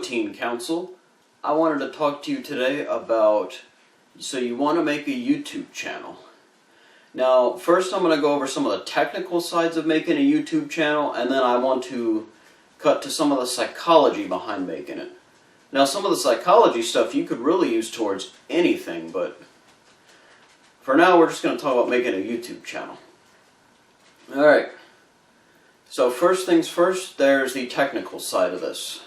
Teen Council. I wanted to talk to you today about, so you want to make a YouTube channel. Now, first I'm going to go over some of the technical sides of making a YouTube channel, and then I want to cut to some of the psychology behind making it. Now, some of the psychology stuff you could really use towards anything, but for now we're just going to talk about making a YouTube channel. Alright, so first things first, there's the technical side of this.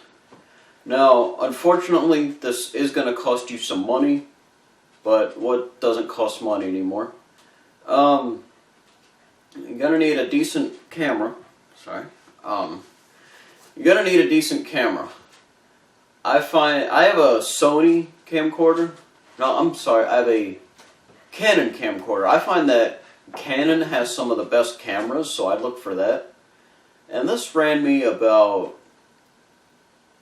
Now, unfortunately, this is going to cost you some money, but what doesn't cost money anymore? You're going to need a decent camera. You're going to need a decent camera. I have a Sony camcorder. No, I'm sorry, I have a Canon camcorder. I find that Canon has some of the best cameras, so I'd look for that. And this ran me about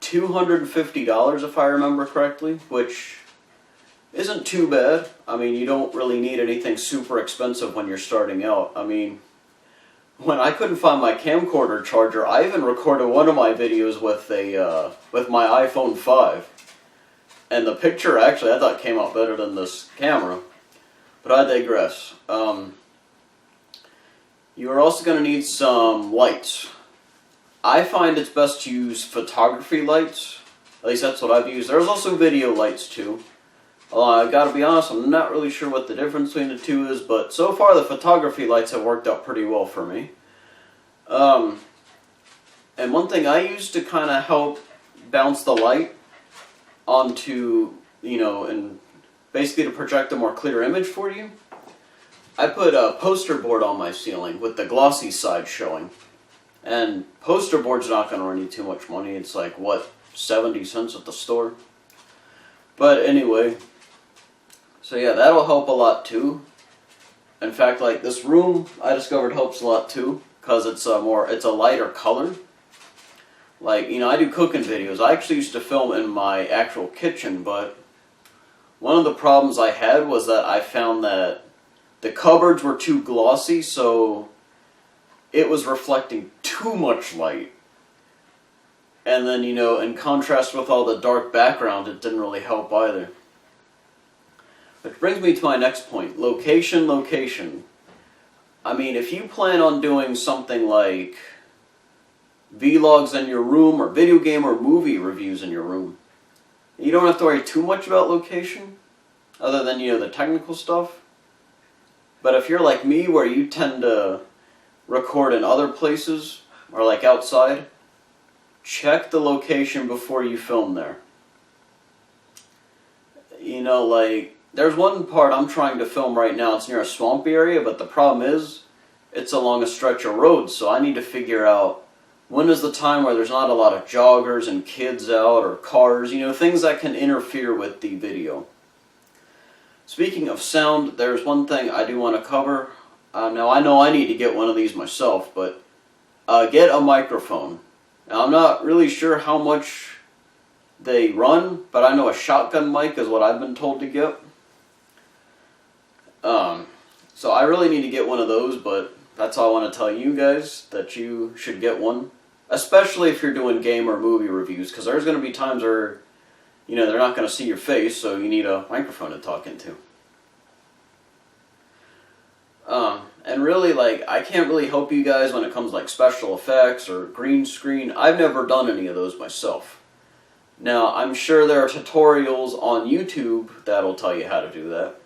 $250 if I remember correctly, which isn't too bad. I mean, you don't really need anything super expensive when you're starting out. I mean, when I couldn't find my camcorder charger, I even recorded one of my videos with my iPhone 5. And the picture actually I thought came out better than this camera. But I digress. You are also going to need some lights. I find it's best to use photography lights. At least that's what I've used. There's also video lights too. I gotta be honest, I'm not really sure what the difference between the two is, but so far the photography lights have worked out pretty well for me. And one thing I use to kind of help bounce the light onto, and basically to project a more clear image for you, I put a poster board on my ceiling with the glossy side showing. And poster board's not going to run you too much money. It's like, what, 70 cents at the store? But anyway, so yeah, that'll help a lot too. In fact, like this room, I discovered helps a lot too, because it's a lighter color. Like, I do cooking videos. I actually used to film in my actual kitchen, but one of the problems I had was that I found that the cupboards were too glossy, so it was reflecting too much light. And then, in contrast with all the dark background, it didn't really help either. Which brings me to my next point. Location, location. I mean, if you plan on doing something like vlogs in your room, or video game or movie reviews in your room, you don't have to worry too much about location, other than, the technical stuff. But if you're like me, where you tend to record in other places, or like outside, check the location before you film there. Like, there's one part I'm trying to film right now. It's near a swamp area, but the problem is, it's along a stretch of road, so I need to figure out when is the time where there's not a lot of joggers and kids out, or cars, things that can interfere with the video. Speaking of sound, there's one thing I do want to cover. Now, I know I need to get one of these myself, but get a microphone. Now, I'm not really sure how much they run, but I know a shotgun mic is what I've been told to get. So I really need to get one of those, but that's all I want to tell you guys, that you should get one. Especially if you're doing game or movie reviews, because there's going to be times where they're not going to see your face, so you need a microphone to talk into. And really, I can't really help you guys when it comes to, special effects or green screen. I've never done any of those myself. Now, I'm sure there are tutorials on YouTube that'll tell you how to do that.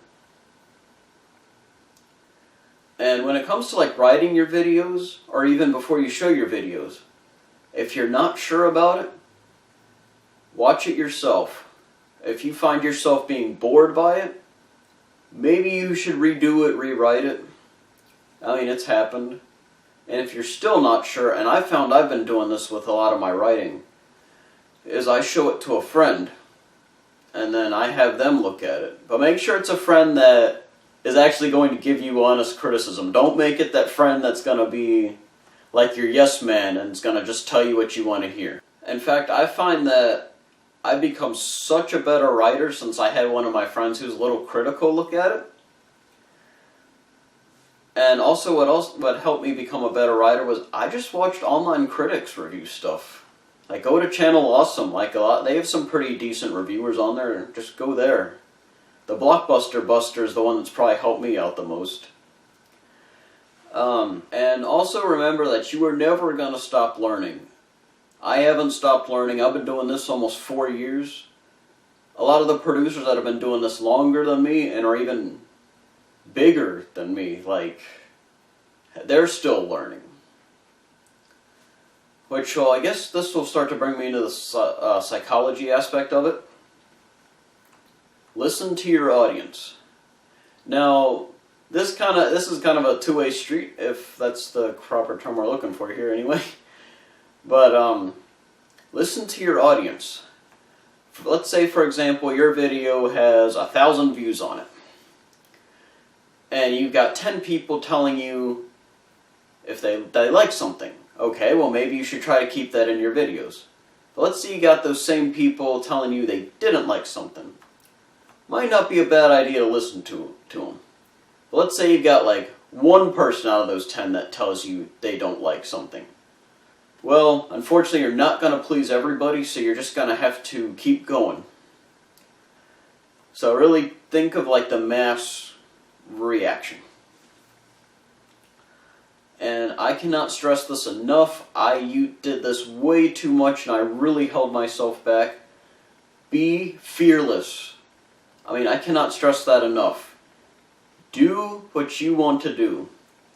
And when it comes to, writing your videos, or even before you show your videos, if you're not sure about it, watch it yourself. If you find yourself being bored by it, maybe you should redo it, rewrite it. I mean, it's happened. And if you're still not sure, and I found I've been doing this with a lot of my writing, is I show it to a friend, and then I have them look at it. But make sure it's a friend that is actually going to give you honest criticism. Don't make it that friend that's going to be like your yes man and is going to just tell you what you want to hear. In fact, I find that I've become such a better writer since I had one of my friends who's a little critical look at it. And also what helped me become a better writer was I just watched online critics review stuff. Like, go to Channel Awesome. Like, they have some pretty decent reviewers on there. Just go there. The Blockbuster Buster is the one that's probably helped me out the most. And also remember that you are never going to stop learning. I haven't stopped learning. I've been doing this almost 4 years. A lot of the producers that have been doing this longer than me and are even bigger than me, like, they're still learning. Which, well, I guess this will start to bring me into the psychology aspect of it. Listen to your audience. Now, this is kind of a two-way street, if that's the proper term we're looking for here anyway. But listen to your audience. Let's say, for example, your video has 1,000 views on it. And you've got 10 people telling you if they like something. Okay, well maybe you should try to keep that in your videos. But let's say you got those same people telling you they didn't like something. Might not be a bad idea to listen to them. But let's say you've got like one person out of those 10 that tells you they don't like something. Well, unfortunately you're not going to please everybody, so you're just going to have to keep going. So really think of like the mass reaction. And I cannot stress this enough. I did this way too much and I really held myself back. Be fearless. I mean, I cannot stress that enough. Do what you want to do.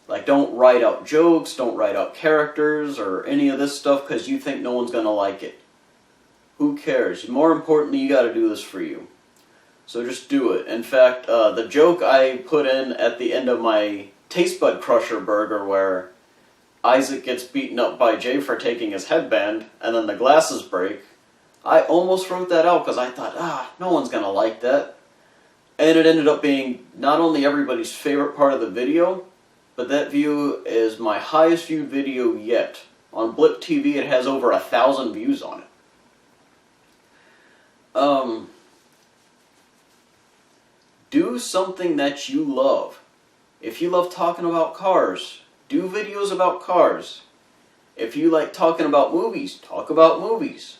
Like, don't write out jokes, don't write out characters or any of this stuff because you think no one's going to like it. Who cares? More importantly, you got to do this for you. So just do it. In fact, the joke I put in at the end of my Taste Bud Crusher burger where Isaac gets beaten up by Jay for taking his headband and then the glasses break, I almost wrote that out because I thought, no one's going to like that. And it ended up being not only everybody's favorite part of the video, but that view is my highest viewed video yet. On Blip TV it has over 1,000 views on it. Do something that you love. If you love talking about cars, do videos about cars. If you like talking about movies, talk about movies.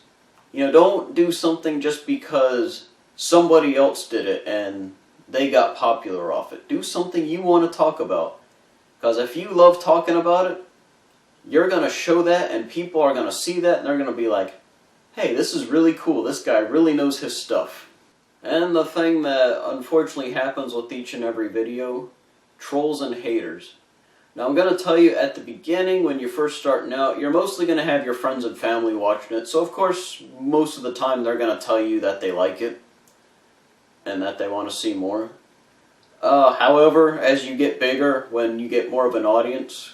You know, don't do something just because somebody else did it and they got popular off it. Do something you want to talk about. Because if you love talking about it, you're going to show that and people are going to see that and they're going to be like, hey, this is really cool. This guy really knows his stuff. And the thing that unfortunately happens with each and every video, trolls and haters. Now I'm going to tell you at the beginning when you're first starting out, you're mostly going to have your friends and family watching it. So of course, most of the time they're going to tell you that they like it and that they want to see more. However, as you get bigger, when you get more of an audience,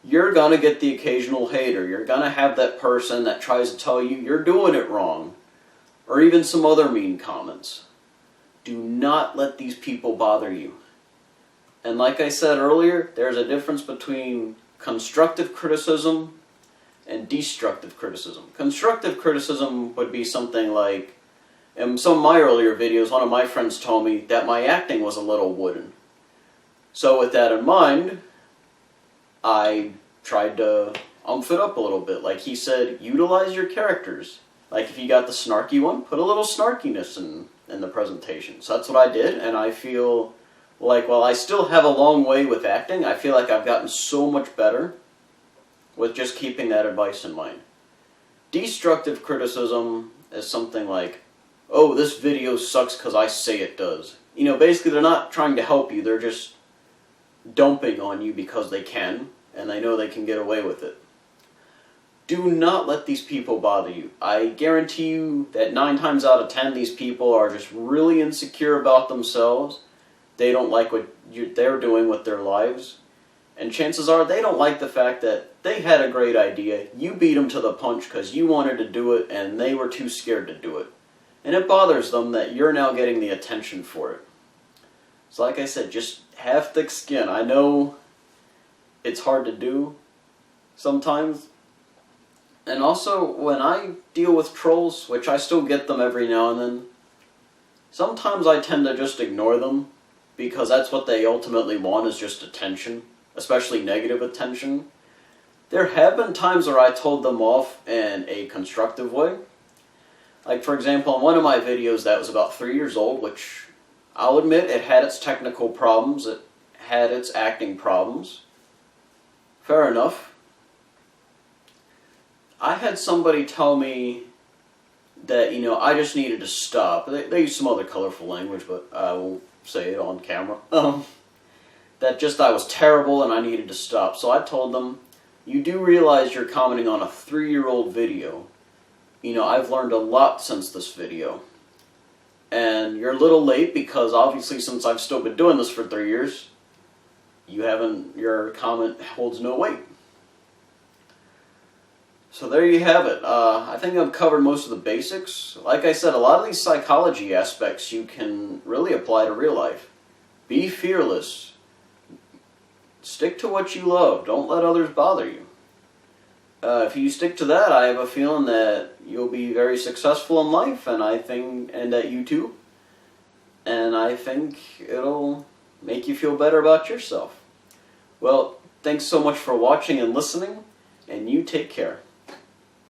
you're going to get the occasional hater. You're going to have that person that tries to tell you you're doing it wrong. Or even some other mean comments. Do not let these people bother you. And like I said earlier, there's a difference between constructive criticism and destructive criticism. Constructive criticism would be something like, in some of my earlier videos, one of my friends told me that my acting was a little wooden. So with that in mind, I tried to umph it up a little bit. Like he said, utilize your characters. Like if you got the snarky one, put a little snarkiness in the presentation. So that's what I did, and I feel like while I still have a long way with acting, I feel like I've gotten so much better with just keeping that advice in mind. Destructive criticism is something like, oh, this video sucks because I say it does. You know, basically they're not trying to help you, they're just dumping on you because they can, and they know they can get away with it. Do not let these people bother you. I guarantee you that 9 times out of 10 these people are just really insecure about themselves. They don't like what they're doing with their lives. And chances are they don't like the fact that they had a great idea. You beat them to the punch because you wanted to do it and they were too scared to do it. And it bothers them that you're now getting the attention for it. So like I said, just have thick skin. I know it's hard to do sometimes. And also, when I deal with trolls, which I still get them every now and then, sometimes I tend to just ignore them, because that's what they ultimately want, is just attention, especially negative attention. There have been times where I told them off in a constructive way. Like, for example, in one of my videos that was about 3 years old, which I'll admit it had its technical problems, it had its acting problems. Fair enough. I had somebody tell me that, I just needed to stop. They used some other colorful language, but I won't say it on camera. That just I was terrible and I needed to stop. So I told them, you do realize you're commenting on a 3-year-old video. I've learned a lot since this video. And you're a little late because obviously since I've still been doing this for 3 years, your comment holds no weight. So there you have it. I think I've covered most of the basics. Like I said, a lot of these psychology aspects you can really apply to real life. Be fearless. Stick to what you love. Don't let others bother you. If you stick to that, I have a feeling that you'll be very successful in life, and at YouTube. And I think it'll make you feel better about yourself. Well, thanks so much for watching and listening, and you take care.